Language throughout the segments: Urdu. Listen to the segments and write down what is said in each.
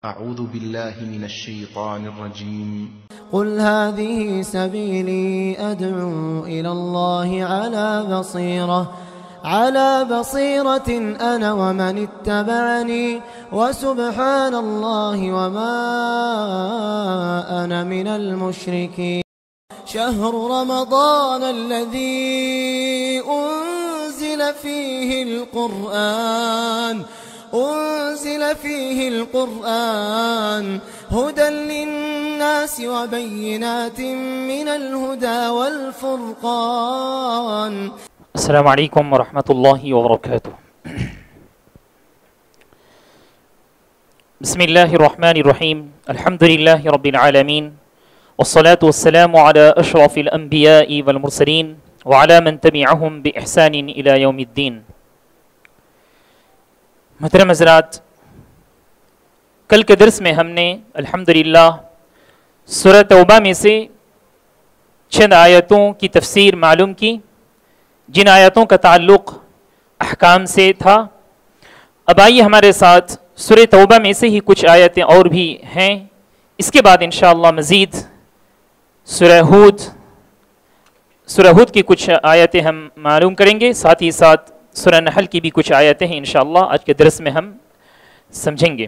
أعوذ بالله من الشيطان الرجيم قل هذه سبيلي أدعو إلى الله على بصيرة أنا ومن اتبعني وسبحان الله وما أنا من المشركين. شهر رمضان الذي أنزل فيه القرآن هدى للناس وبينات من الهدى والفرقان. السلام علیکم ورحمۃ اللہ وبرکاتہ. بسم اللہ الرحمن الرحیم. الحمد للہ رب العالمین والصلاة والسلام على اشرف الانبیاء والمرسلین وعلى من تبعهم بإحسان الى یوم الدین. محترم حضرات، کل کے درس میں ہم نے الحمدللہ سورہ توبہ میں سے چند آیتوں کی تفسیر معلوم کی، جن آیتوں کا تعلق احکام سے تھا. اب آئیے ہمارے ساتھ سورہ توبہ میں سے ہی کچھ آیتیں اور بھی ہیں. اس کے بعد انشاءاللہ مزید سورہ ہود کی کچھ آیتیں ہم معلوم کریں گے، ساتھ ہی ساتھ سورہ نحل کی بھی کچھ آیتیں ہیں انشاءاللہ آج کے درس میں ہم سمجھیں گے.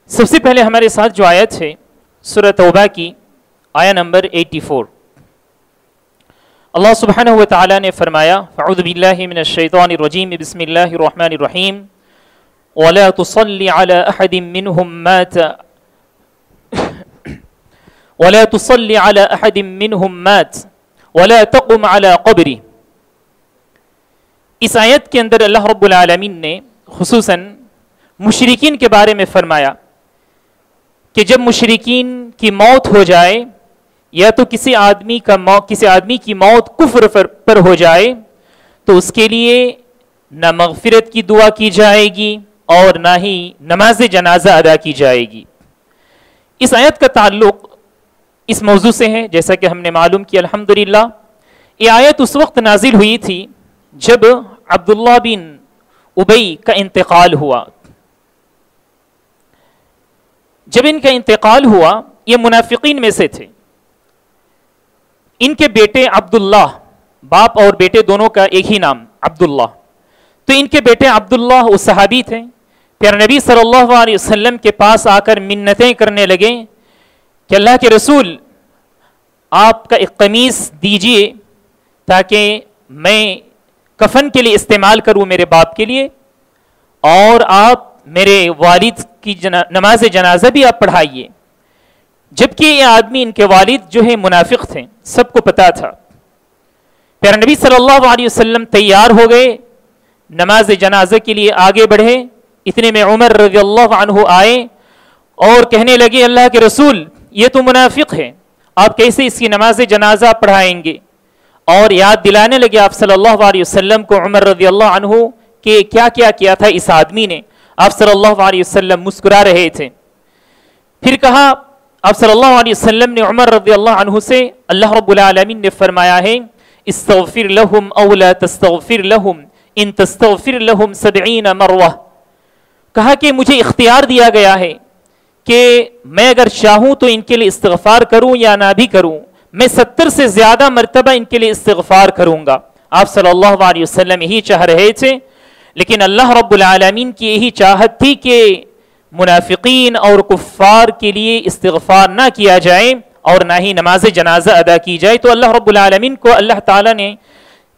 سب سے پہلے ہمارے ساتھ جو آیت ہے سورہ توبہ کی آیت نمبر 84. اللہ سبحانہ و تعالی نے فرمایا: اعوذ باللہ من الشیطان الرجیم بسم اللہ الرحمن الرحیم وَلَا تُصَلِّ عَلَىٰ أَحَدٍ مِّنْهُمْ مَاتَ وَلَا تَقُمْ عَلَىٰ قَبْرِهِ. اس آیت کے اندر اللہ رب العالمین نے خصوصاً مشرکین کے بارے میں فرمایا کہ جب مشرکین کی موت ہو جائے یا تو کسی آدمی کی موت کفر پر ہو جائے تو اس کے لیے نہ مغفرت کی دعا کی جائے گی اور نہ ہی نماز جنازہ ادا کی جائے گی. اس آیت کا تعلق اس موضوع سے ہے، جیسا کہ ہم نے معلوم کیا الحمدللہ. یہ آیت اس وقت نازل ہوئی تھی جب عبداللہ بن ابی کا انتقال ہوا. جب ان کا انتقال ہوا، یہ منافقین میں سے تھے. ان کے بیٹے عبداللہ، باپ اور بیٹے دونوں کا ایک ہی نام عبداللہ، تو ان کے بیٹے عبداللہ وہ صحابی تھے. پیارے نبی صلی اللہ علیہ وسلم کے پاس آ کر منتیں کرنے لگے کہ اللہ کے رسول آپ کا ایک قمیص دیجئے تاکہ میں کفن کے لیے استعمال کروں میرے باپ کے لیے، اور آپ میرے والد کی نماز جنازہ بھی آپ پڑھائیے. جبکہ یہ آدمی، ان کے والد جو ہے منافق تھے، سب کو پتا تھا. پیارے نبی صلی اللہ علیہ وسلم تیار ہو گئے، نماز جنازہ کے لیے آگے بڑھے. اتنے میں عمر رضی اللہ عنہ آئے اور کہنے لگے اللہ کے رسول یہ تو منافق ہے، آپ کیسے اس کی نماز جنازہ پڑھائیں گے؟ اور یاد دلانے لگے آپ صلی اللہ علیہ وسلم کو عمر رضی اللہ عنہ کہ کیا کیا کیا تھا اس آدمی نے. آپ صلی اللہ علیہ وسلم مسکرا رہے تھے. پھر کہا آپ صلی اللہ علیہ وسلم نے عمر رضی اللہ عنہ سے، اللہ رب العالمین نے فرمایا ہے استغفر لهم او لا تستغفر لهم ان تستغفر لهم 70 مرہ. کہا کہ مجھے اختیار دیا گیا ہے کہ میں اگر چاہوں تو ان کے لیے استغفار کروں یا نہ بھی کروں، میں 70 سے زیادہ مرتبہ ان کے لیے استغفار کروں گا. آپ صلی اللہ علیہ وسلم یہی چاہ رہے تھے، لیکن اللہ رب العالمین کی یہی چاہت تھی کہ منافقین اور کفار کے لیے استغفار نہ کیا جائے اور نہ ہی نماز جنازہ ادا کی جائے. تو اللہ رب العالمین کو اللہ تعالیٰ نے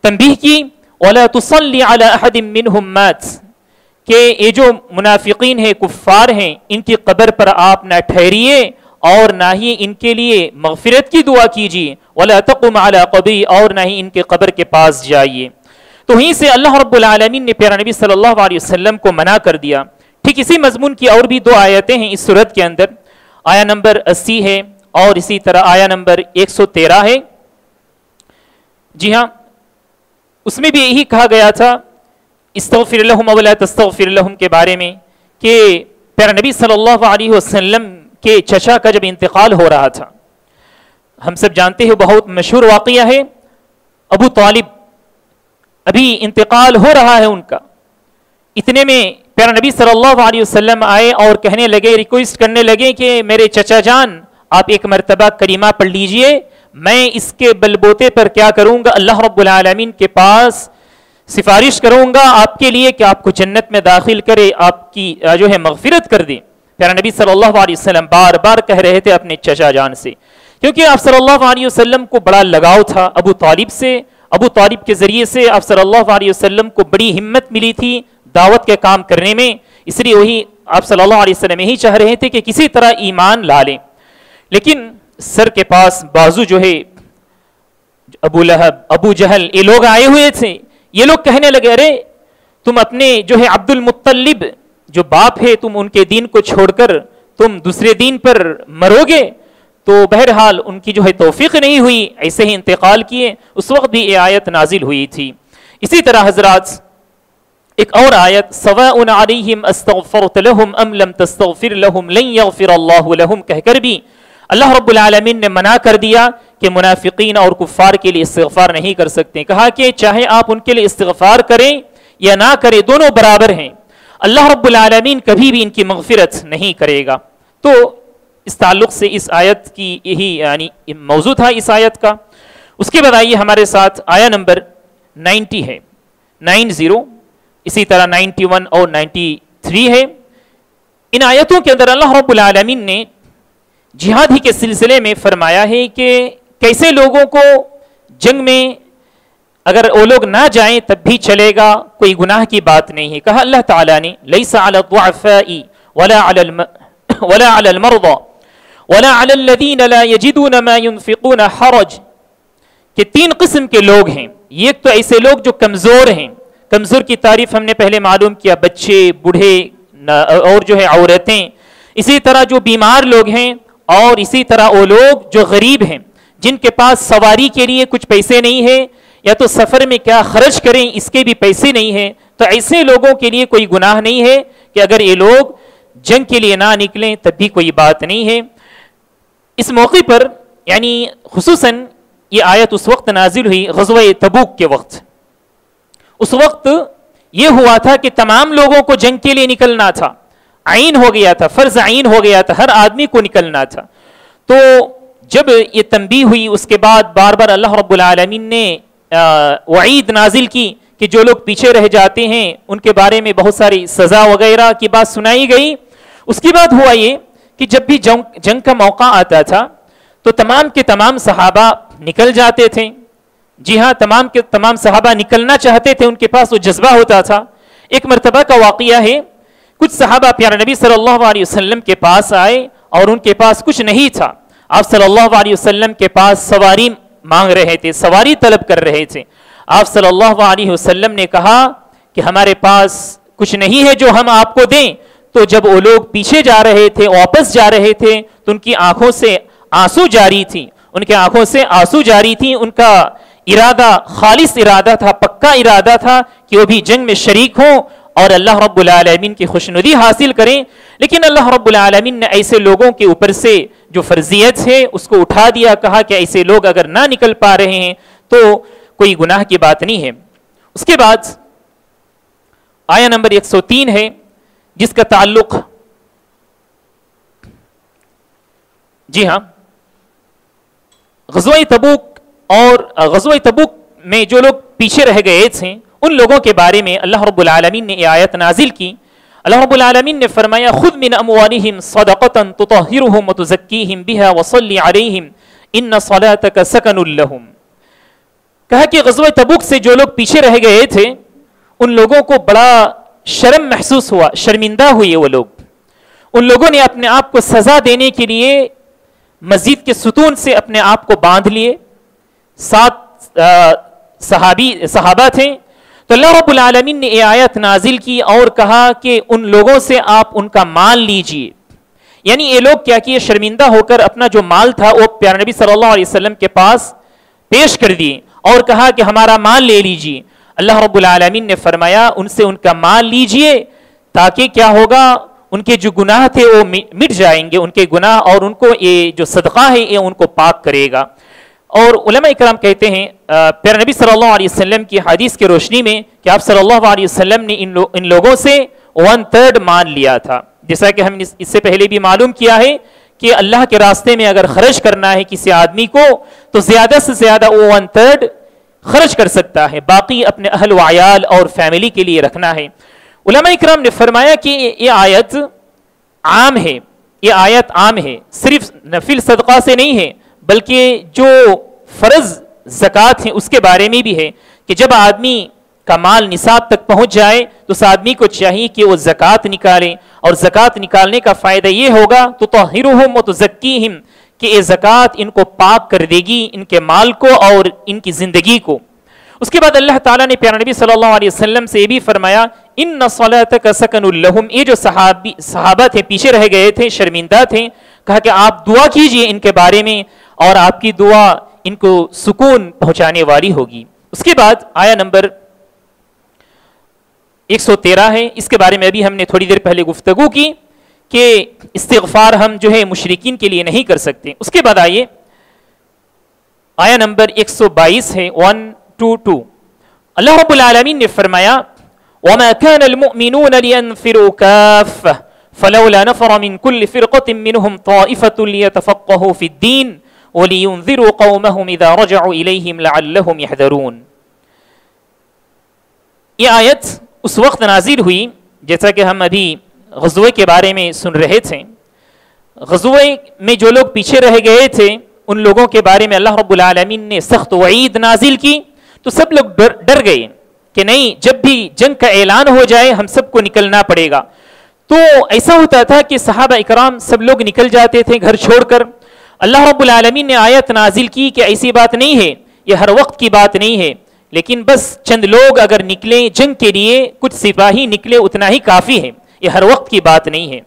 تنبیہ کی وَلَا تُصَلِّ عَلَىٰ أَحَدٍ مِّنْهُمْ مَاتَ، کہ یہ جو منافقین ہیں، کفار ہیں، ان کی قبر پر آپ نہ ٹھہریے اور نہ ہی ان کے لیے مغفرت کی دعا کیجیے. وَلَا تَقُمْ عَلَىٰ قَبْرِهِ، اور نہ ہی ان کے قبر کے پاس جائیے. تو وہیں سے اللہ رب العالمین نے پیارے نبی صلی اللہ علیہ وسلم کو منع کر دیا. ٹھیک اسی مضمون کی اور بھی 2 آیتیں ہیں اس سورت کے اندر. آیت نمبر 80 ہے اور اسی طرح آیت نمبر 113 ہے. جی ہاں، اس میں بھی یہی کہا گیا تھا استغفر لهم ولا تستغفر لهم کے بارے میں کہ پیارے نبی صلی اللہ علیہ وسلم کے چچا کا جب انتقال ہو رہا تھا، ہم سب جانتے ہیں بہت مشہور واقعہ ہے، ابو طالب ابھی انتقال ہو رہا ہے ان کا. اتنے میں پیارے نبی صلی اللہ علیہ وسلم آئے اور کہنے لگے، ریکویسٹ کرنے لگے کہ میرے چچا جان آپ ایک مرتبہ کلمہ پڑھ لیجئے، میں اس کے بلبوتے پر کیا کروں گا، اللہ رب العالمین کے پاس سفارش کروں گا آپ کے لیے کہ آپ کو جنت میں داخل کرے، آپ کی جو ہے مغفرت کر دے۔ پیارے نبی صلی اللہ علیہ وسلم بار بار کہہ رہے تھے اپنے چچا جان سے، کیونکہ آپ صلی اللہ علیہ وسلم کو بڑا لگاؤ تھا ابو طالب سے، ابو طالب کے ذریعے سے آپ صلی اللہ علیہ وسلم کو بڑی ہمت ملی تھی دعوت کے کام کرنے میں، اس لیے وہی آپ صلی اللہ علیہ وسلم یہی چاہ رہے تھے کہ کسی طرح ایمان لا لیں، لیکن سر کے پاس بازو جو ہے ابو لہب، ابو جہل، یہ لوگ آئے ہوئے تھے، یہ لوگ کہنے لگے ارے تم اپنے جو ہے عبد المطلب جو باپ ہے تم ان کے دین کو چھوڑ کر تم دوسرے دین پر مرو گے، تو بہرحال ان کی جو ہے توفیق نہیں ہوئی، ایسے ہی انتقال کیے، اس وقت بھی یہ آیت نازل ہوئی تھی۔ اسی طرح حضرات ایک اور آیت سواء علیہم استغفرت لہم ام لم تستغفر لہم لن یغفر اللہ لہم کہہ کر بھی اللہ رب العالمین نے منع کر دیا کہ منافقین اور کفار کے لیے استغفار نہیں کر سکتے، کہا کہ چاہے آپ ان کے لیے استغفار کریں یا نہ کریں دونوں برابر ہیں، اللہ رب العالمین کبھی بھی ان کی مغفرت نہیں کرے گا۔ تو اس تعلق سے اس آیت کی یہی یعنی موضوع تھا اس آیت کا۔ اس کے بعد آئیے ہمارے ساتھ آیا نمبر 90 ہے، 90، اسی طرح 91 اور 93 ہے۔ ان آیتوں کے اندر اللہ رب العالمین نے جہاد ہی کے سلسلے میں فرمایا ہے کہ کیسے لوگوں کو جنگ میں اگر وہ لوگ نہ جائیں تب بھی چلے گا، کوئی گناہ کی بات نہیں ہے۔ کہا اللہ تعالیٰ نے لیس علی الضعفاء ولا علی المرضى ولا علی الذین لا یجدون ما ينفقون حرج، کہ تین قسم کے لوگ ہیں، ایک تو ایسے لوگ جو کمزور ہیں، کمزور کی تعریف ہم نے پہلے معلوم کیا، بچے، بوڑھے اور جو ہے عورتیں، اسی طرح جو بیمار لوگ ہیں، اور اسی طرح وہ لوگ جو غریب ہیں جن کے پاس سواری کے لیے کچھ پیسے نہیں ہیں یا تو سفر میں کیا خرچ کریں اس کے بھی پیسے نہیں ہیں، تو ایسے لوگوں کے لیے کوئی گناہ نہیں ہے کہ اگر یہ لوگ جنگ کے لیے نہ نکلیں تب بھی کوئی بات نہیں ہے۔ اس موقع پر یعنی خصوصاً یہ آیت اس وقت نازل ہوئی غزوہ تبوک کے وقت، اس وقت یہ ہوا تھا کہ تمام لوگوں کو جنگ کے لیے نکلنا تھا، عین ہو گیا تھا، فرض عین ہو گیا تھا، ہر آدمی کو نکلنا تھا۔ تو جب یہ تنبیہ ہوئی اس کے بعد بار بار اللہ رب العالمین نے وعید نازل کی کہ جو لوگ پیچھے رہ جاتے ہیں ان کے بارے میں بہت ساری سزا وغیرہ کی بات سنائی گئی۔ اس کے بعد ہوا یہ کہ جب بھی جنگ کا موقع آتا تھا تو تمام کے تمام صحابہ نکل جاتے تھے، جی ہاں تمام کے تمام صحابہ نکلنا چاہتے تھے، ان کے پاس وہ جذبہ ہوتا تھا۔ ایک مرتبہ کا واقعہ ہے، کچھ صحابہ پیارے نبی صلی اللہ علیہ وسلم کے پاس آئے اور ان کے پاس کچھ نہیں تھا، آپ صلی اللہ علیہ وسلم کے پاس سواری مانگ رہے تھے، سواری طلب کر رہے تھے۔ آپ صلی اللہ علیہ وسلم نے کہا کہ ہمارے پاس کچھ نہیں ہے جو ہم آپ کو دیں۔ تو جب وہ لوگ پیچھے جا رہے تھے، واپس جا رہے تھے، تو ان کی آنکھوں سے آنسو جاری تھی، ان کے آنکھوں سے آنسو جاری تھی، ان کا ارادہ خالص ارادہ تھا، پکا ارادہ تھا کہ وہ بھی جنگ میں شریک ہوں اور اللہ رب العالمین کی خوشنودی حاصل کریں۔ لیکن اللہ رب العالمین نے ایسے لوگوں کے اوپر سے جو فرضیت ہے اس کو اٹھا دیا، کہا کہ ایسے لوگ اگر نہ نکل پا رہے ہیں تو کوئی گناہ کی بات نہیں ہے۔ اس کے بعد آیا نمبر 103 ہے جس کا تعلق جی ہاں غزوہ تبوک، اور غزوہ تبوک میں جو لوگ پیچھے رہ گئے تھے ان لوگوں کے بارے میں اللہ رب العالمین نے یہ آیت نازل کی۔ اللہ رب العالمین نے فرمایا خذ من اموالہم صدقۃ تطہرہم وتزکیہم بہا وصلی علیہم ان صلاتک سکن لہم، کہا کہ غزوہ تبوک سے جو لوگ پیچھے رہ گئے تھے ان لوگوں کو بڑا شرم محسوس ہوا، شرمندہ ہوئے وہ لوگ، ان لوگوں نے اپنے آپ کو سزا دینے کے لیے مسجد کے ستون سے اپنے آپ کو باندھ لیے۔ 7 صحابہ تھے، تو اللہ رب العالمین نے یہ آیت نازل کی اور کہا کہ ان لوگوں سے آپ ان کا مال لیجئے، یعنی یہ لوگ کیا کیے، شرمندہ ہو کر اپنا جو مال تھا وہ پیارے نبی صلی اللہ علیہ وسلم کے پاس پیش کر دیے اور کہا کہ ہمارا مال لے لیجئے۔ اللہ رب العالمین نے فرمایا ان سے ان کا مال لیجئے تاکہ کیا ہوگا، ان کے جو گناہ تھے وہ مٹ جائیں گے، ان کے گناہ، اور ان کو یہ جو صدقہ ہے یہ ان کو پاک کرے گا۔ اور علماء اکرام کہتے ہیں پیارے نبی صلی اللہ علیہ وسلم کی حدیث کی روشنی میں کہ آپ صلی اللہ علیہ وسلم نے ان لوگوں سے 1/3 مان لیا تھا. جیسا کہ ہم نے اس سے پہلے بھی معلوم کیا ہے کہ اللہ کے راستے میں اگر خرچ کرنا ہے کسی آدمی کو تو زیادہ سے زیادہ وہ 1/3 خرچ کر سکتا ہے، باقی اپنے اہل و عیال اور فیملی کے لیے رکھنا ہے. علماء اکرام نے فرمایا کہ یہ آیت عام ہے، یہ آیت عام ہے، صرف نفل صدقہ سے نہیں ہے بلکہ جو فرض زکوٰۃ ہیں اس کے بارے میں بھی ہے کہ جب آدمی کا مال نصاب تک پہنچ جائے تو اس آدمی کو چاہیے کہ وہ زکوٰۃ نکالے، اور زکوٰۃ نکالنے کا فائدہ یہ ہوگا تو تطہرہم وتزکیہم کہ یہ زکوٰۃ ان کو پاک کر دے گی، ان کے مال کو اور ان کی زندگی کو. اس کے بعد اللہ تعالیٰ نے پیارے نبی صلی اللہ علیہ وسلم سے یہ بھی فرمایا ان صلاتک سکن لہم. یہ جو صحابہ تھے پیچھے رہ گئے تھے، شرمندہ تھے، کہا کہ آپ دعا کیجئے ان کے بارے میں اور آپ کی دعا ان کو سکون پہنچانے والی ہوگی. اس کے بعد آیا نمبر 113 ہے، اس کے بارے میں ابھی ہم نے تھوڑی دیر پہلے گفتگو کی کہ استغفار ہم جو ہے مشرکین کے لیے نہیں کر سکتے. اس کے بعد آئیے آیا نمبر 122 ہے 122. اللہ رب العالمین نے فرمایا وَمَا كَانَ الْمُؤْمِنُونَ لِيَنْفِرُوا كَافَّةً فَلَوْلَا نَفَرَ مِنْ كُلِّ فِرْقَةٍ مِّنْهُمْ طَائِفَةٌ لِيَتَفَقَّهُوا فِي الدِّينِ وَلِيُنذِرُوا قَوْمَهُمْ إِذَا رَجَعُوا إِلَيْهِمْ لَعَلَّهُمْ يَحْذَرُونَ. یہ آیت اس وقت نازل ہوئی جیسا کہ ہم ابھی غزوے کے بارے میں سن رہے تھے. غزوے میں جو لوگ پیچھے رہ گئے تھے ان لوگوں کے بارے میں اللہ رب العالمین نے سخت وعید نازل کی تو سب لوگ ڈر گئے کہ نہیں، جب بھی جنگ کا اعلان ہو جائے ہم سب کو نکلنا پڑے گا. تو ایسا ہوتا تھا کہ صحابہ اکرام سب لوگ نکل جاتے تھے گھر چھوڑ کر. اللہ رب العالمین نے آیت نازل کی کہ ایسی بات نہیں ہے، یہ ہر وقت کی بات نہیں ہے، لیکن بس چند لوگ اگر نکلیں جنگ کے لیے، کچھ سپاہی نکلے اتنا ہی کافی ہے، یہ ہر وقت کی بات نہیں ہے.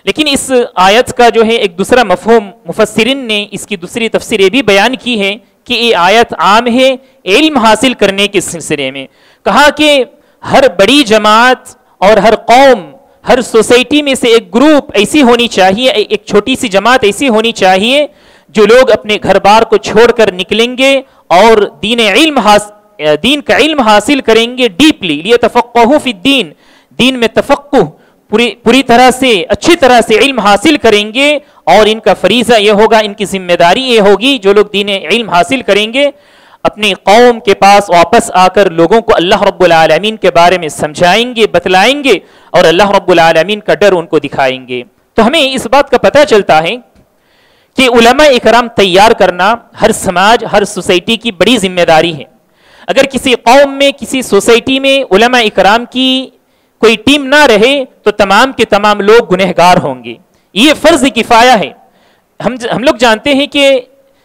لیکن اس آیت کا جو ہے ایک دوسرا مفہوم مفسرین نے اس کی دوسری تفسیر یہ بھی بیان کی ہے کہ یہ آیت عام ہے علم حاصل کرنے کے سلسلے میں. کہا کہ ہر بڑی جماعت اور ہر قوم، ہر سوسائٹی میں سے ایک گروپ ایسی ہونی چاہیے، ایک چھوٹی سی جماعت ایسی ہونی چاہیے جو لوگ اپنے گھر بار کو چھوڑ کر نکلیں گے اور دین کا علم حاصل کریں گے ڈیپلی. لیتفقہوا فی الدین، دین میں تفقہ پوری طرح سے اچھی طرح سے علم حاصل کریں گے، اور ان کا فریضہ یہ ہوگا، ان کی ذمہ داری یہ ہوگی جو لوگ دین علم حاصل کریں گے اپنی قوم کے پاس واپس آ کر لوگوں کو اللہ رب العالمین کے بارے میں سمجھائیں گے، بتلائیں گے اور اللہ رب العالمین کا ڈر ان کو دکھائیں گے. تو ہمیں اس بات کا پتہ چلتا ہے کہ علماء اکرام تیار کرنا ہر سماج، ہر سوسائٹی کی بڑی ذمہ داری ہے. اگر کسی قوم میں، کسی سوسائٹی میں علماء اکرام کی کوئی ٹیم نہ رہے تو تمام کے تمام لوگ گنہگار ہوں گے. یہ فرض کفایہ ہے. ہم لوگ جانتے ہیں کہ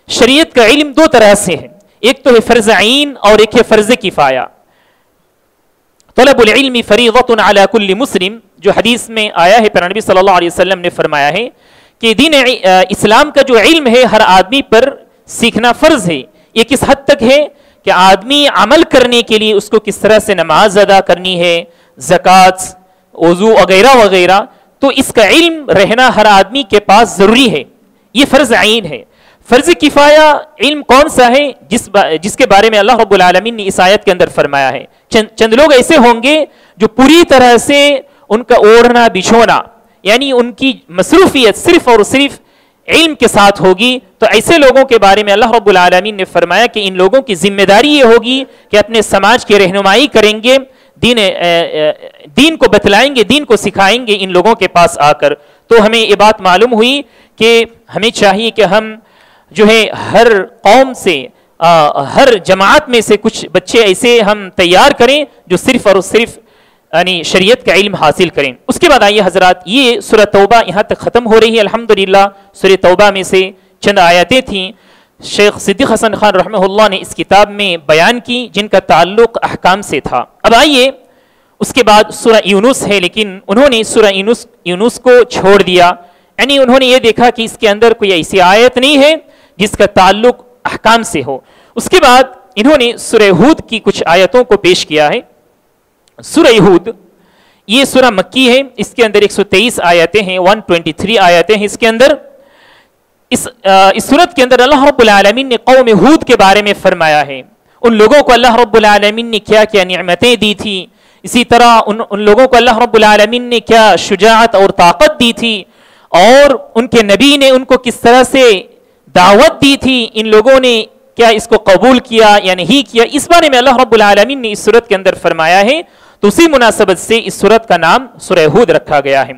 شریعت کا علم دو طرح سے ہے، ایک تو ہے فرض عین اور ایک ہے فرض کفایہ. طلب العلم فریضۃ علی کل مسلم، جو حدیث میں آیا ہے، پیارے نبی صلی اللہ علیہ وسلم نے فرمایا ہے کہ دین اسلام کا جو علم ہے ہر آدمی پر سیکھنا فرض ہے. یہ کس حد تک ہے کہ آدمی عمل کرنے کے لیے اس کو کس طرح سے نماز ادا کرنی ہے، زکوٰۃ، وضو وغیرہ وغیرہ، تو اس کا علم رہنا ہر آدمی کے پاس ضروری ہے. یہ فرض عین ہے. فرض کفایہ علم کون سا ہے؟ جس کے بارے میں اللہ رب العالمین نے اس آیت کے اندر فرمایا ہے چند لوگ ایسے ہوں گے جو پوری طرح سے ان کا اوڑھنا بچھونا یعنی ان کی مصروفیت صرف اور صرف علم کے ساتھ ہوگی. تو ایسے لوگوں کے بارے میں اللہ رب العالمین نے فرمایا کہ ان لوگوں کی ذمہ داری یہ ہوگی کہ اپنے سماج کی رہنمائی کریں گے، دین کو بتلائیں گے، دین کو سکھائیں گے ان لوگوں کے پاس آ کر. تو ہمیں یہ بات معلوم ہوئی کہ ہمیں چاہیے کہ ہم جو ہے ہر قوم سے، ہر جماعت میں سے کچھ بچے ایسے ہم تیار کریں جو صرف اور صرف یعنی شریعت کا علم حاصل کریں. اس کے بعد آئیے حضرات، یہ سورہ توبہ یہاں تک ختم ہو رہی ہے الحمدللہ. سورہ توبہ میں سے چند آیتیں تھیں شیخ صدیق حسن خان رحمہ اللہ نے اس کتاب میں بیان کی جن کا تعلق احکام سے تھا. اب آئیے اس کے بعد سورہ یونس ہے، لیکن انہوں نے سورہ یونس کو چھوڑ دیا، یعنی انہوں نے یہ دیکھا کہ اس کے اندر کوئی ایسی آیت نہیں ہے جس کا تعلق احکام سے ہو. اس کے بعد انہوں نے سورہ ہود کی کچھ آیتوں کو پیش کیا ہے. سورہ ہود یہ سورہ مکی ہے، اس کے اندر 123 آیتیں ہیں، 123 آیتیں ہیں اس کے اندر. اس سورت کے اندر اللہ رب العالمین نے قوم ہود کے بارے میں فرمایا ہے. ان لوگوں کو اللہ رب العالمین نے کیا کیا نعمتیں دی تھی، اسی طرح ان لوگوں کو اللہ رب العالمین نے کیا شجاعت اور طاقت دی تھی، اور ان کے نبی نے ان کو کس طرح سے دعوت دی تھی، ان لوگوں نے کیا اس کو قبول کیا یا نہیں کیا، اس بارے میں اللہ رب العالمین نے اس سورت کے اندر فرمایا ہے. تو اسی مناسبت سے اس سورت کا نام سورہ ہود رکھا گیا ہے.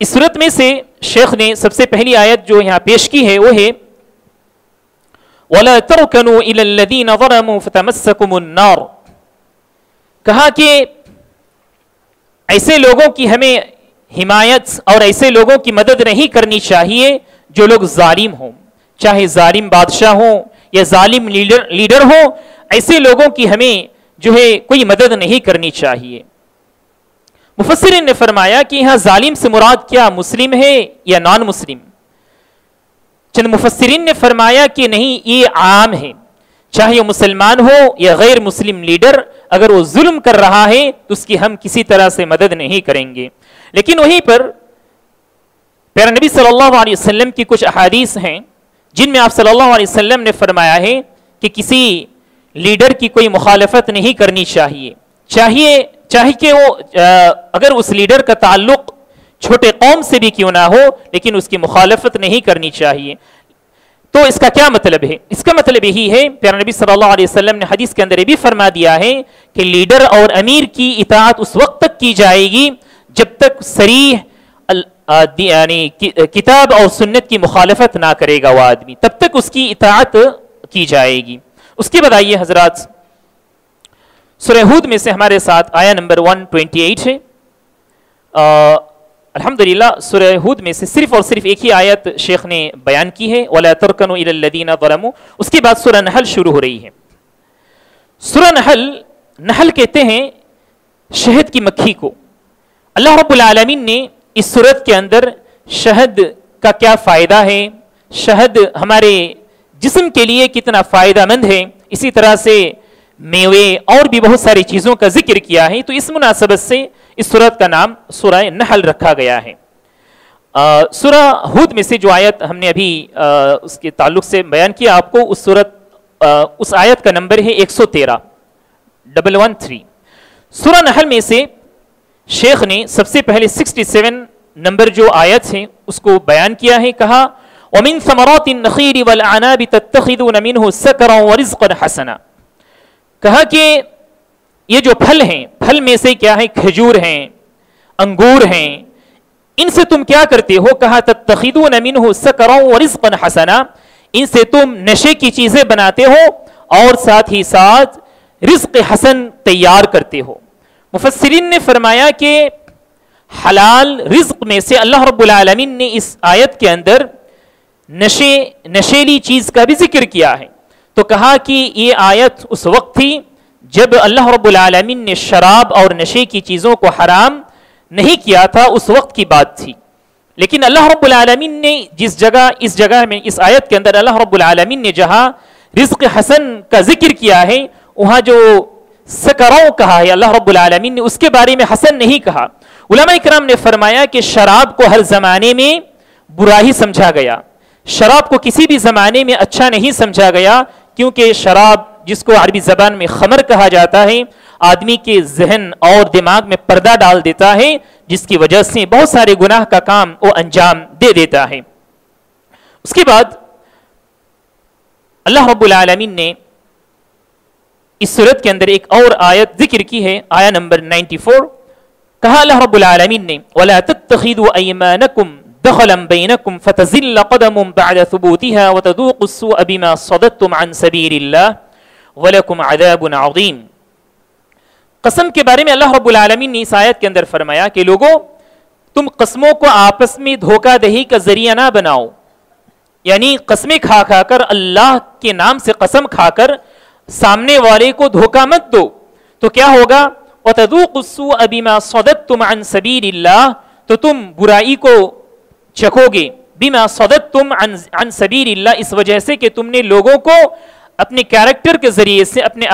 اس سورت میں سے شیخ نے سب سے پہلی آیت جو یہاں پیش کی ہے وہ ہے وَلَا تَرْكَنُوا إِلَى الَّذِينَ ظَلَمُوا فَتَمَسَّكُمُ النَّارُ. کہا کہ ایسے لوگوں کی ہمیں حمایت اور ایسے لوگوں کی مدد نہیں کرنی چاہیے جو لوگ ظالم ہوں، چاہے ظالم بادشاہ ہوں یا ظالم لیڈر ہوں، ایسے لوگوں کی ہمیں جو ہے کوئی مدد نہیں کرنی چاہیے. مفسرین نے فرمایا کہ یہاں ظالم سے مراد کیا مسلم ہے یا نان مسلم؟ چند مفسرین نے فرمایا کہ نہیں، یہ عام ہے، چاہے وہ مسلمان ہو یا غیر مسلم لیڈر، اگر وہ ظلم کر رہا ہے تو اس کی ہم کسی طرح سے مدد نہیں کریں گے. لیکن وہیں پر پیارے نبی صلی اللہ علیہ وسلم کی کچھ احادیث ہیں جن میں آپ صلی اللہ علیہ وسلم نے فرمایا ہے کہ کسی لیڈر کی کوئی مخالفت نہیں کرنی چاہیے کہ وہ اگر اس لیڈر کا تعلق چھوٹے قوم سے بھی کیوں نہ ہو لیکن اس کی مخالفت نہیں کرنی چاہیے. تو اس کا کیا مطلب ہے؟ اس کا مطلب یہی ہے، پیارے نبی صلی اللہ علیہ وسلم نے حدیث کے اندر یہ بھی فرما دیا ہے کہ لیڈر اور امیر کی اطاعت اس وقت تک کی جائے گی جب تک صریح یعنی کتاب اور سنت کی مخالفت نہ کرے گا وہ آدمی، تب تک اس کی اطاعت کی جائے گی. اس کے بعد آئیے حضرات، سورہ ہود میں سے ہمارے ساتھ آیا نمبر 128 ہے. الحمدللہ سورہ ہود میں سے صرف اور صرف ایک ہی آیت شیخ نے بیان کی ہے، وَلَا تَرْكَنُوا إِلَى الَّذِينَ ظَلَمُوا. اس کے بعد سورہ نحل شروع ہو رہی ہے. سورہ نحل کہتے ہیں شہد کی مکھی کو. اللہ رب العالمین نے اس سورت کے اندر شہد کا کیا فائدہ ہے، شہد ہمارے جسم کے لیے کتنا فائدہ مند ہے، اسی طرح سے میوے اور بھی بہت ساری چیزوں کا ذکر کیا ہے. تو اس مناسبت سے اس سورت کا نام سورہ نحل رکھا گیا ہے. سورہ ہود میں سے جو آیت ہم نے ابھی اس کے تعلق سے بیان کیا آپ کو، اس آیت کا نمبر ہے 113. سورہ نحل میں سے شیخ نے سب سے پہلے 67 نمبر جو آیت ہے اس کو بیان کیا ہے. کہا وَمِن ثَمَرَاتِ النَّخِيلِ وَالْأَعْنَابِ تَتَّخِذُونَ مِنْهُ سَكَرًا وَرِزْقًا حَسَنًا. کہا کہ یہ جو پھل ہیں، پھل میں سے کیا ہے؟ کھجور ہیں، انگور ہیں، ان سے تم کیا کرتے ہو؟ کہا تَتَّخِذُونَ مِنْهُ سَكَرًا وَرِزْقًا حَسَنًا، ان سے تم نشے کی چیزیں بناتے ہو اور ساتھ ہی ساتھ رزق حسن تیار کرتے ہو. مفسرین نے فرمایا کہ حلال رزق میں سے اللہ رب العالمین نے اس آیت کے اندر نشیلی چیز کا بھی ذکر کیا ہے. تو کہا کہ یہ آیت اس وقت تھی جب اللہ رب العالمین نے شراب اور نشے کی چیزوں کو حرام نہیں کیا تھا، اس وقت کی بات تھی. لیکن اللہ رب العالمین نے اس جگہ میں اس آیت کے اندر اللہ رب العالمین نے جہاں رزق حسن کا ذکر کیا ہے وہاں جو سکروں کہا ہے اللہ رب العالمین نے، اس کے بارے میں حسن نہیں کہا. علماء کرام نے فرمایا کہ شراب کو ہر زمانے میں برا ہی سمجھا گیا، شراب کو کسی بھی زمانے میں اچھا نہیں سمجھا گیا، کیونکہ شراب جس کو عربی زبان میں خمر کہا جاتا ہے آدمی کے ذہن اور دماغ میں پردہ ڈال دیتا ہے، جس کی وجہ سے بہت سارے گناہ کا کام وہ انجام دے دیتا ہے. اس کے بعد اللہ رب العالمین نے اس صورت کے اندر ایک اور آیت ذکر کی ہے، آیا نمبر 94. کہا اللہ رب العالمین نے وَلَا تَتَّخِذُوا أَيْمَانَكُمْ دَخَلًا بَيْنَكُمْ فَتَزِلَّ قَدَمٌ بَعْدَ ثُبُوتِهَا وَتَذُوقُوا السُّوءَ بِمَا صَدَدتُّمْ عَنْ سَبِيلِ اللَّهِ وَلَكُمْ عَذَابٌ عَظِيمٌ. قسم کے بارے میں اللہ رب العالمین نے اس آیت کے اندر فرمایا کہ لوگوں تم قسموں کو آپس میں دھوکہ دہی کا ذریعہ نہ بناؤ، یعنی قسمیں کھا کر اللہ کے نام سے قسم کھا کر سامنے والے کو دھوکہ مت دو. تو کیا ہوگا؟ وَتَذُوقُوا السُّوءَ بِمَا صَدَدتُّمْ عَنْ سَبِيلِ اللَّهِ، تو تم برائی کو چکھو گے، بِمَا صَدَدتُّمْ عَنْ سَبِيلِ اللَّهِ، اس وجہ سے کہ تم نے لوگوں کو اپنے کیریکٹر کے ذریعے سے، اپنے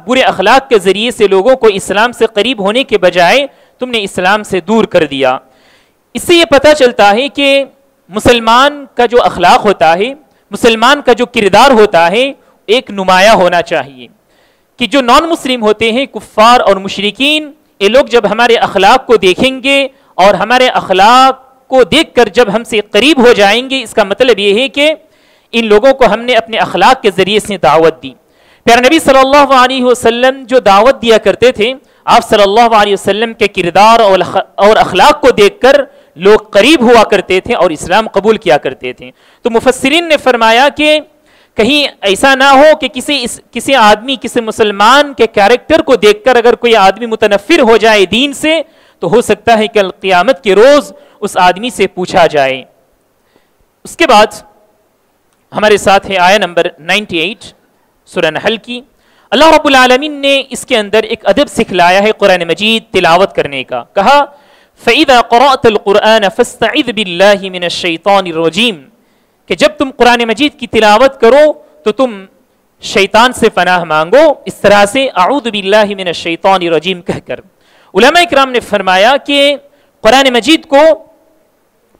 برے اخلاق کے ذریعے سے لوگوں کو اسلام سے قریب ہونے کے بجائے تم نے اسلام سے دور کر دیا. اس سے یہ پتہ چلتا ہے کہ مسلمان کا جو اخلاق ہوتا ہے، مسلمان کا جو کردار ہوتا ہے، ایک نمایاں ہونا چاہیے. کہ جو نان مسلم ہوتے ہیں، کفار اور مشرکین، یہ لوگ جب ہمارے اخلاق کو دیکھیں گے اور ہمارے اخلاق کو دیکھ کر جب ہم سے قریب ہو جائیں گے، اس کا مطلب یہ ہے کہ ان لوگوں کو ہم نے اپنے اخلاق کے ذریعے سے دعوت دی۔ پیارے نبی صلی اللہ علیہ وسلم جو دعوت دیا کرتے تھے، آپ صلی اللہ علیہ وسلم کے کردار اور اخلاق کو دیکھ کر لوگ قریب ہوا کرتے تھے اور اسلام قبول کیا کرتے تھے۔ تو مفسرین نے فرمایا کہ کہیں ایسا نہ ہو کہ کسی آدمی، کسی مسلمان کے کیریکٹر کو دیکھ کر اگر کوئی آدمی متنفر ہو جائے دین سے، تو ہو سکتا ہے کہ قیامت کے روز اس آدمی سے پوچھا جائے۔ اس کے بعد ہمارے ساتھ ہے آیہ نمبر 98 سورہ نحل کی۔ اللہ رب العالمین نے اس کے اندر ایک ادب سکھلایا ہے قرآن مجید تلاوت کرنے کا۔ کہا فَإِذَا قَرَأْتَ الْقُرْآنَ فَاسْتَعِذْ بِاللَّهِ مِنَ الشَّيْطَانِ الرَّجِيمِ، کہ جب تم قرآن مجید کی تلاوت کرو تو تم شیطان سے پناہ مانگو، اس طرح سے اعوذ باللہ من الشیطان الرجیم کہہ کر۔ علماء اکرام نے فرمایا کہ قرآن مجید کو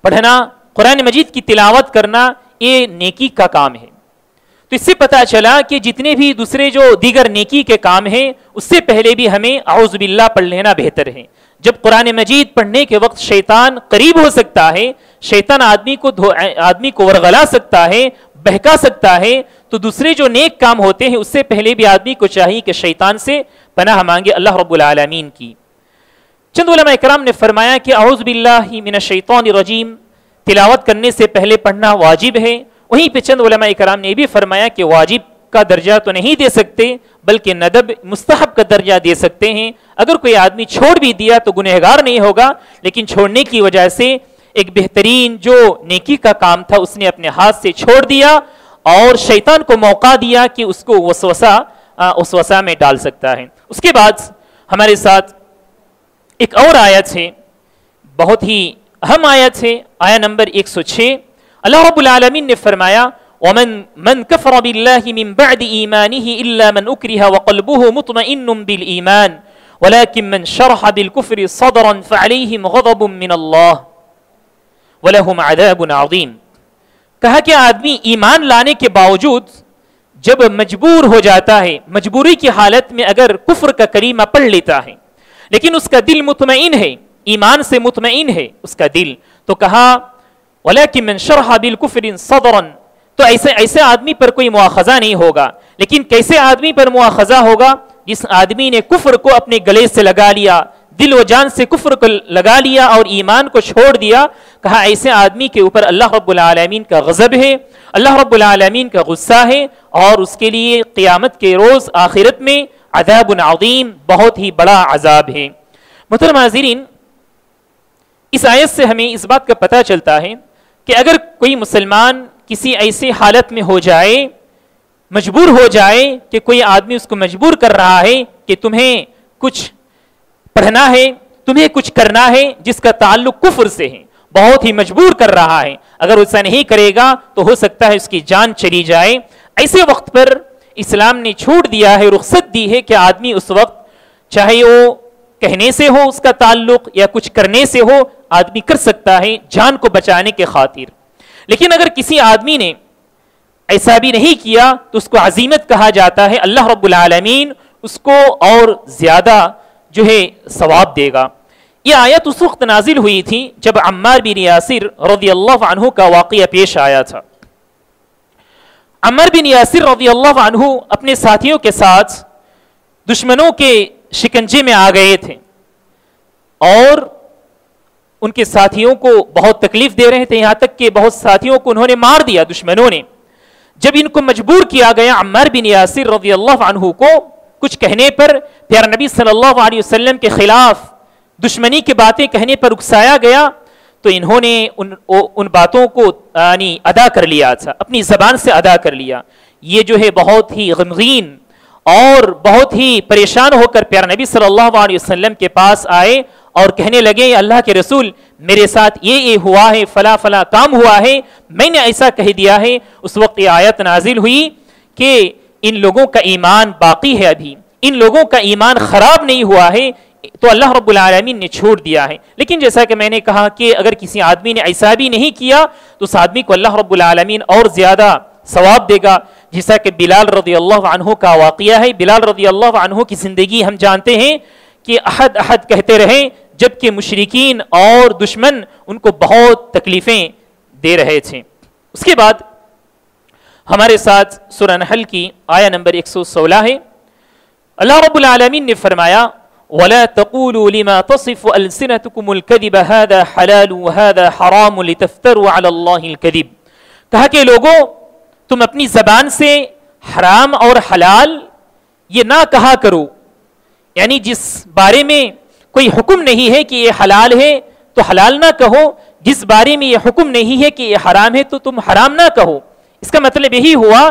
پڑھنا، قرآن مجید کی تلاوت کرنا، یہ نیکی کا کام ہے۔ تو اس سے پتا چلا کہ جتنے بھی دوسرے جو دیگر نیکی کے کام ہیں، اس سے پہلے بھی ہمیں اعوذ باللہ پڑھ لینا بہتر ہے۔ جب قرآن مجید پڑھنے کے وقت شیطان قریب ہو سکتا ہے، شیطان آدمی کو ورغلا سکتا ہے، بہکا سکتا ہے، تو دوسرے جو نیک کام ہوتے ہیں اس سے پہلے بھی آدمی کو چاہیے کہ شیطان سے پناہ مانگے اللہ رب العالمین کی۔ چند علماء اکرام نے فرمایا کہ اعوذ باللہ من الشیطان الرجیم تلاوت کرنے سے پہلے پڑھنا واجب ہے۔ وہیں پہ چند علماء اکرام نے بھی فرمایا کہ واجب کا درجہ تو نہیں دے سکتے، بلکہ ندب مستحب کا درجہ دے سکتے ہیں۔ اگر کوئی آدمی چھوڑ بھی دیا تو گنہگار نہیں ہوگا، لیکن چھوڑنے کی وجہ سے ایک بہترین جو نیکی کا کام تھا اس نے اپنے ہاتھ سے چھوڑ دیا اور شیطان کو موقع دیا کہ اس کو وسوسہ میں ڈال سکتا ہے۔ اس کے بعد ہمارے ساتھ ایک اور آیت ہے، بہت ہی اہم آیت ہے، آیہ نمبر 106۔ اللہ رب العالمین نے فرمایا وَمَن كَفَرَ بِاللَّهِ مِن بَعْدِ إِيمَانِهِ إِلَّا مَنْ أُكْرِهَ وَقَلْبُهُ مُطْمَئِنٌ بِالْإِيمَانِ وَلَكِن مَنْ شَرَحَ بِالْكُفْرِ صَدْرًا فَعَلَيْهِمْ غَضَبٌ مِّنَ اللَّهِ وَلَهُمْ عَذَابٌ عَظِيمٌ۔ کہا کہ آدمی ایمان لانے کے باوجود جب مجبور ہو جاتا ہے، مجبوری کی حالت میں اگر کفر کا کلمہ پڑھ لیتا ہے لیکن اس کا دل مطمئن ہے، ایمان سے مطمئن ہے اس کا دل، تو کہا وَلَكِن مَنْ شَرَحَ بِالْكُفْرِ صَدْرًا، تو ایسے آدمی پر کوئی مواخذہ نہیں ہوگا۔ لیکن کیسے آدمی پر مواخذہ ہوگا؟ جس آدمی نے کفر کو اپنے گلے سے لگا لیا، دل و جان سے کفر کو لگا لیا اور ایمان کو چھوڑ دیا، کہا ایسے آدمی کے اوپر اللہ رب العالمین کا غضب ہے، اللہ رب العالمین کا غصہ ہے، اور اس کے لیے قیامت کے روز آخرت میں عذاب عظیم، بہت ہی بڑا عذاب ہے۔ محترم حاضرین، اس آیت سے ہمیں اس بات کا پتہ چلتا ہے کہ اگر کوئی مسلمان کسی ایسی حالت میں ہو جائے، مجبور ہو جائے کہ کوئی آدمی اس کو مجبور کر رہا ہے کہ تمہیں کچھ پڑھنا ہے، تمہیں کچھ کرنا ہے جس کا تعلق کفر سے ہے، بہت ہی مجبور کر رہا ہے، اگر ایسا نہیں کرے گا تو ہو سکتا ہے اس کی جان چلی جائے، ایسے وقت پر اسلام نے چھوٹ دیا ہے، رخصت دی ہے کہ آدمی اس وقت چاہے وہ کہنے سے ہو اس کا تعلق یا کچھ کرنے سے ہو، آدمی کر سکتا ہے جان کو بچانے کے خاطر۔ لیکن اگر کسی آدمی نے ایسا بھی نہیں کیا تو اس کو عزیمت کہا جاتا ہے، اللہ رب العالمین اس کو اور زیادہ جو ہے ثواب دے گا۔ یہ آیت اس وقت نازل ہوئی تھی جب عمار بن یاسر رضی اللہ عنہ کا واقعہ پیش آیا تھا۔ عمار بن یاسر رضی اللہ عنہ اپنے ساتھیوں کے ساتھ دشمنوں کے شکنجے میں آ گئے تھے اور ان کے ساتھیوں کو بہت تکلیف دے رہے تھے، یہاں تک کہ بہت ساتھیوں کو انہوں نے مار دیا دشمنوں نے۔ جب ان کو مجبور کیا گیا عمار بن یاسر رضی اللہ عنہ کو کچھ کہنے پر، پیارے نبی صلی اللہ علیہ وسلم کے خلاف دشمنی کی باتیں کہنے پر اکسایا گیا، تو انہوں نے ان باتوں کو ادا کر لیا تھا، اپنی زبان سے ادا کر لیا۔ یہ جو ہے بہت ہی غمگین اور بہت ہی پریشان ہو کر پیارے نبی صلی اللہ علیہ وسلم کے پاس آئے اور کہنے لگے اللہ کے رسول میرے ساتھ یہ ہوا ہے، فلاں فلاں کام ہوا ہے، میں نے ایسا کہہ دیا ہے۔ اس وقت یہ آیت نازل ہوئی کہ ان لوگوں کا ایمان باقی ہے، ابھی ان لوگوں کا ایمان خراب نہیں ہوا ہے، تو اللہ رب العالمین نے چھوڑ دیا ہے۔ لیکن جیسا کہ میں نے کہا کہ اگر کسی آدمی نے ایسا بھی نہیں کیا تو اس آدمی کو اللہ رب العالمین اور زیادہ ثواب دے گا۔ جیسا کہ بلال رضی اللہ عنہ کا واقعہ ہے. بلال رضی اللہ عنہ کی زندگی ہم جانتے ہیں کہ احد احد کہتے رہے جبکہ مشرکین اور دشمن ان کو بہت تکلیفیں دے رہے تھے. اس کے بعد ہمارے ساتھ سورہ نحل کی آیہ نمبر 116 ہے. اللہ رب العالمین نے فرمایا وَلَا تَقُولُوا لِمَا تَصِفُ أَلْسِنَتُكُمُ الْكَذِبَ هَذَا حَلَالٌ وَهَذَا حَرَامٌ لِتَفْتَرُوا عَلَى اللَّهِ الْكَذِبَ. کہا کہ لوگوں تم اپنی زبان سے حرام اور حلال یہ نہ کہا کرو، یعنی جس بارے میں کوئی حکم نہیں ہے کہ یہ حلال ہے تو حلال نہ کہو، جس بارے میں یہ حکم نہیں ہے کہ یہ حرام ہے تو تم حرام نہ کہو. اس کا مطلب یہی ہوا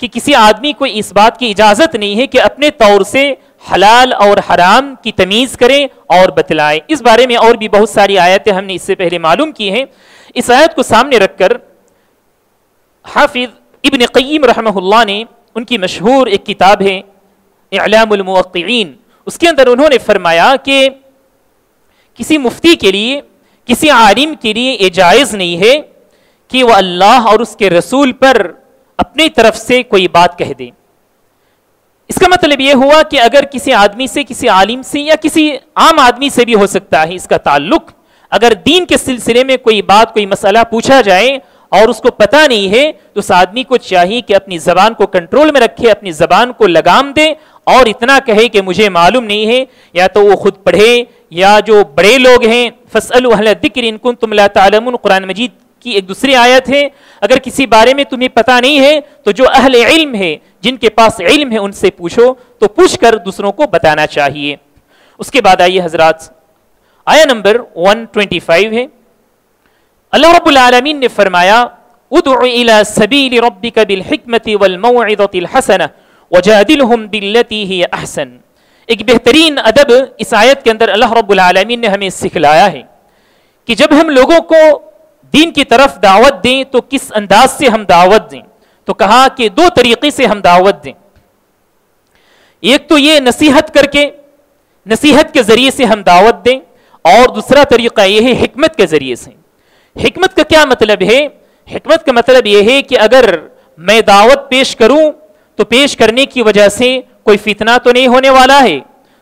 کہ کسی آدمی کو اس بات کی اجازت نہیں ہے کہ اپنے طور سے حلال اور حرام کی تمیز کرے اور بتلائے. اس بارے میں اور بھی بہت ساری آیتیں ہم نے اس سے پہلے معلوم کی ہیں. اس آیت کو سامنے رکھ کر حافظ ابن قیم رحمہ اللہ نے ان کی مشہور ایک کتاب ہے اعلام الموقعین، اس کے اندر انہوں نے فرمایا کہ کسی مفتی کے لیے، کسی عالم کے لیے یہ جائز نہیں ہے کہ وہ اللہ اور اس کے رسول پر اپنی طرف سے کوئی بات کہہ دے. اس کا مطلب یہ ہوا کہ اگر کسی آدمی سے، کسی عالم سے یا کسی عام آدمی سے بھی ہو سکتا ہے اس کا تعلق، اگر دین کے سلسلے میں کوئی بات، کوئی مسئلہ پوچھا جائے اور اس کو پتہ نہیں ہے تو اس آدمی کو چاہیے کہ اپنی زبان کو کنٹرول میں رکھے، اپنی زبان کو لگام دے اور اتنا کہے کہ مجھے معلوم نہیں ہے، یا تو وہ خود پڑھے یا جو بڑے لوگ ہیں فَاسْأَلُوا أَهْلَ الذِّكْرِ إِن كُنتُمْ لَا تَعْلَمُونَ، قرآن مجید کی ایک دوسری آیت ہے. اگر کسی بارے میں تمہیں پتہ نہیں ہے تو جو اہل علم ہے، جن کے پاس علم ہے ان سے پوچھو، تو پوچھ کر دوسروں کو بتانا چاہیے. اس کے بعد آئیے حضرات آیہ نمبر 125 ہے. اللہ رب العالمین نے فرمایا ادع الى سبیل ربک بالحکمت والموعظۃ الحسنہ وجادلہم باللتی ہی احسن. ایک بہترین ادب اس آیت کے اندر اللہ رب العالمین نے ہمیں سکھلایا ہے کہ جب ہم لوگوں کو دین کی طرف دعوت دیں تو کس انداز سے ہم دعوت دیں. تو کہا کہ دو طریقے سے ہم دعوت دیں. ایک تو یہ نصیحت کر کے، نصیحت کے ذریعے سے ہم دعوت دیں، اور دوسرا طریقہ یہ ہے حکمت کے ذریعے سے. حکمت کا کیا مطلب ہے؟ حکمت کا مطلب یہ ہے کہ اگر میں دعوت پیش کروں تو پیش کرنے کی وجہ سے کوئی فتنہ تو نہیں ہونے والا ہے،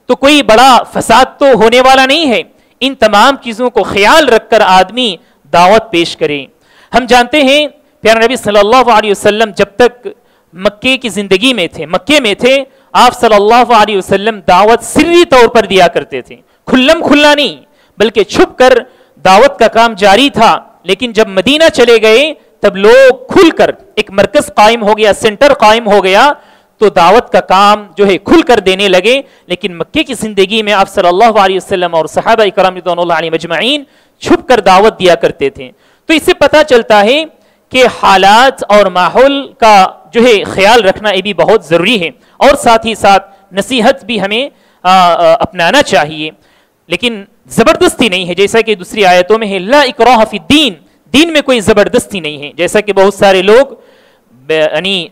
تو کوئی بڑا فساد تو ہونے والا نہیں ہے. ان تمام چیزوں کو خیال رکھ کر آدمی دعوت پیش کرے. ہم جانتے ہیں پیارے نبی صلی اللہ علیہ وسلم جب تک مکے کی زندگی میں تھے، مکے میں تھے، آپ صلی اللہ علیہ وسلم دعوت سری طور پر دیا کرتے تھے، کھلم کھلا نہیں بلکہ چھپ کر دعوت کا کام جاری تھا. لیکن جب مدینہ چلے گئے تب لوگ کھل کر ایک مرکز قائم ہو گیا، سینٹر قائم ہو گیا، تو دعوت کا کام جو ہے کھل کر دینے لگے. لیکن مکے کی زندگی میں آپ صلی اللہ علیہ وسلم اور صحابہ کرام رضوان اللہ علیہم اجمعین چھپ کر دعوت دیا کرتے تھے. تو اس سے پتہ چلتا ہے کہ حالات اور ماحول کا جو ہے خیال رکھنا یہ بھی بہت ضروری ہے، اور ساتھ ہی ساتھ نصیحت بھی ہمیں اپنانا چاہیے، لیکن زبردستی نہیں ہے. جیسا کہ دوسری آیتوں میں ہے لا اکراہ فی الدین، دین میں کوئی زبردستی نہیں ہے. جیسا کہ بہت سارے لوگ یعنی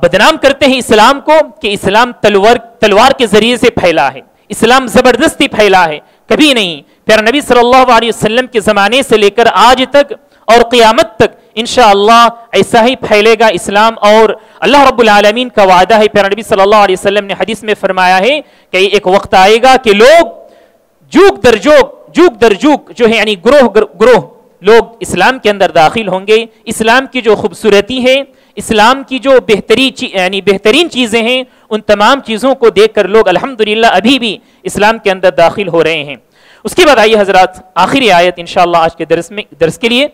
بدنام کرتے ہیں اسلام کو کہ اسلام تلوار کے ذریعے سے پھیلا ہے، اسلام زبردستی پھیلا ہے. کبھی نہیں. پیارے نبی صلی اللہ علیہ وسلم کے زمانے سے لے کر آج تک اور قیامت تک انشاءاللہ ایسا ہی پھیلے گا اسلام. اور اللہ رب العالمین کا وعدہ ہے، پیارے نبی صلی اللہ علیہ وسلم نے حدیث میں فرمایا ہے کہ ایک وقت آئے گا کہ لوگ جوک در جوک جو ہے یعنی گروہ لوگ اسلام کے اندر داخل ہوں گے. اسلام کی جو خوبصورتی ہے، اسلام کی جو بہترین چیزیں ہیں، ان تمام چیزوں کو دیکھ کر لوگ الحمدللہ ابھی بھی اسلام کے اندر داخل ہو رہے ہیں. اس کے بعد آئیے حضرات آخری آیت انشاءاللہ آج کے درس کے لیے.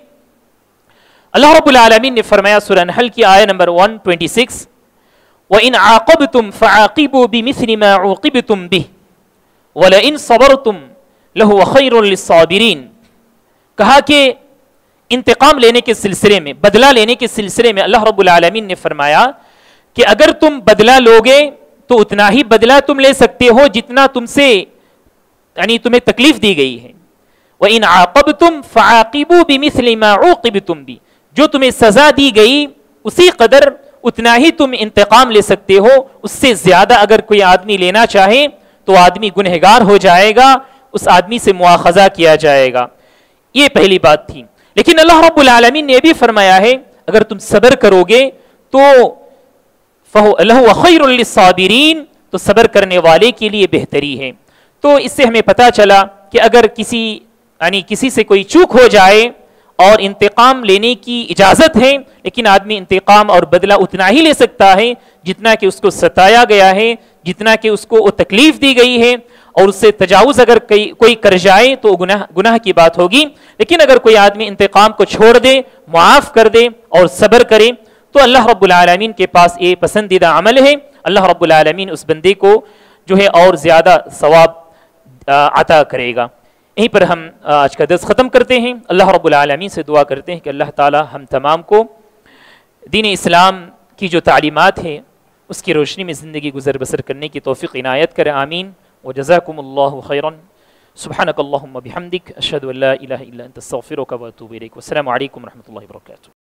اللہ رب العالمین نے فرمایا سورہ نحل کی آیت نمبر 126 وَإِنْ عَاقَبْتُمْ فَعَاقِبُوا بِمِثْلِ مَا عُوقِبْتُمْ بِهِ وَلَئِنْ صَبَرْتُمْ لَهُوَ خَيْرٌ لِلصَّابِرِينَ. کہا کہ انتقام لینے کے سلسلے میں، بدلہ لینے کے سلسلے میں اللہ رب العالمین نے فرمایا کہ اگر تم بدلہ لوگے تو اتنا ہی بدلہ تم لے سکتے ہو جتنا تم سے یعنی تمہیں تکلیف دی گئی ہے. وَإِنْ عَاقَبْتُمْ فَعَاقِبُوا بِمِثْلِ مَا عُوقِبْتُمْ بِهِ، جو تمہیں سزا دی گئی اسی قدر اتنا ہی تم انتقام لے سکتے ہو. اس سے زیادہ اگر کوئی آدمی لینا چاہے تو آدمی گنہگار ہو جائے گا، اس آدمی سے مواخذہ کیا جائے گا. یہ پہلی بات تھی. لیکن اللہ رب العالمین نے یہ بھی فرمایا ہے اگر تم صبر کرو گے تو فَهُوَ لَهُوَ خَيْرٌ لِلصَّابِرِينَ، تو صبر کرنے والے کے لیے بہتری ہے۔ تو اس سے ہمیں پتہ چلا کہ اگر کسی سے کوئی چوک ہو جائے اور انتقام لینے کی اجازت ہے، لیکن آدمی انتقام اور بدلہ اتنا ہی لے سکتا ہے جتنا کہ اس کو ستایا گیا ہے، جتنا کہ اس کو وہ تکلیف دی گئی ہے، اور اس سے تجاوز اگر کوئی کر جائے تو گناہ کی بات ہوگی۔ لیکن اگر کوئی آدمی انتقام کو چھوڑ دے، معاف کر دے اور صبر کرے تو اللہ رب العالمین کے پاس یہ پسندیدہ عمل ہے۔ اللہ رب العالمین اس بندے کو جو ہے اور زیادہ ثواب عطا کرے گا۔ یہیں پر ہم آج کا درس ختم کرتے ہیں۔ اللہ رب العالمین سے دعا کرتے ہیں کہ اللہ تعالی ہم تمام کو دین اسلام کی جو تعلیمات ہیں اس کی روشنی میں زندگی گزر بسر کرنے کی توفیق عنایت کرے، آمین۔ وجزاکم اللہ خیرا، سبحانک اللہم بحمدک، اشہد ان لا الہ الا انت استغفرک واتوب الیک، والسلام علیکم ورحمۃ اللہ وبرکاتہ۔